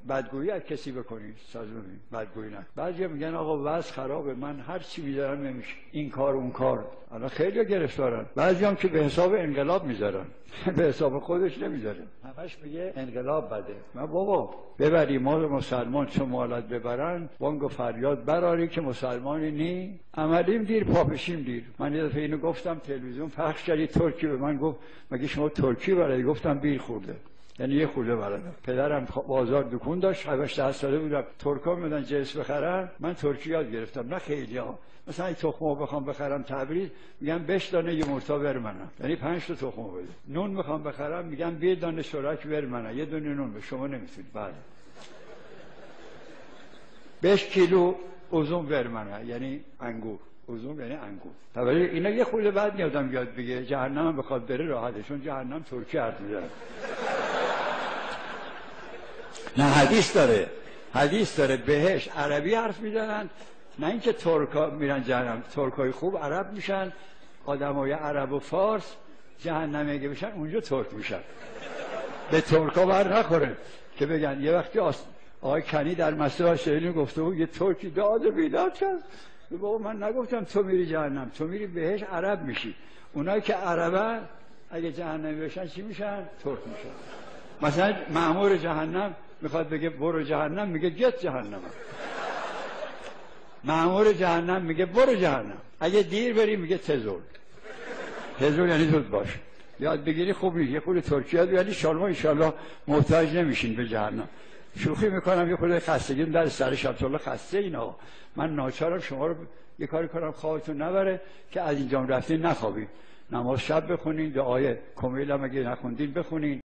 بدگویی از کسی بکنید سازمان بدگویی نکنید. بعضی میگن آقا وضع خرابه، من هر چی میذارم نمیشه، این کار اون کار. الان خیلی گرفتارن. بعضی هم که به حساب انقلاب میذارن به حساب خودش نمیذاره، همش میگه انقلاب بده. من بابا ببری ما مسلمان چه مالت ببرن بانگ و فریاد براری که مسلمانی نی، عملیم دیر پاپشیم دیر. من یه دفعه اینو گفتم تلویزیون پخش کردی، ترکی به من گفت مگه شما ترکی بلدی؟ گفتم بیر خورده، یعنی یه خورده بلدم. پدرم بازار دکون داشت، 18 ساله بودم، ترکا میدن جنس بخرن، من ترکی یاد گرفتم. نه خیلی ها، مثلا این تخمو بخوام بخرم تبریز میگم 20 دانه یه مرتا بر منم، یعنی 5 تا تخمو بده. نون میخوام بخرم میگم 20 دانه شورک بر منم، یه دونه نون به شما نمیتونید. بله 20 کیلو اوزون بر منم، یعنی انگور. اوزون یعنی انگور. ولی اینا یه خورده بعد میادم یاد بگه، جهنم هم بخواد بره راحته، چون جهنم ترکی حرف میزنه. نه حدیث داره بهش عربی حرف میزنن، نه اینکه ترکا میرن جهنم. ترکای خوب عرب میشن، آدمای عرب و فارس جهنم اگه بشن اونجا ترک میشن. به ترکا بر نخوره که بگن. یه وقتی آقای کنی در مسئله شیرین گفته بود یه ترکی داد و بیداد کرد، بابا من نگفتم تو میری جهنم، تو میری بهش عرب میشی. اونایی که عربن اگه جهنمی بشن چی میشن؟ ترک میشن. مثلا مأمور جهنم میخواد بگه برو جهنم، میگه گت جهنم. مأمور جهنم میگه برو جهنم. اگه دیر بری میگه تزول یعنی زود باش. یاد بگیری خوب میشه. یه خورده ترکی یاد بگیری، شما ان شاءالله محتاج نمیشین به جهنم. شوخی میکنم، یه خورده خستگی در سر شمس‌الله خسته اینا. من ناچارم شما رو یه کاری کنم خوابتون نبره که از اینجا رفتین نخوابید. نماز شب بخونین، دعای کمیل هم اگه نخوندین بخونین.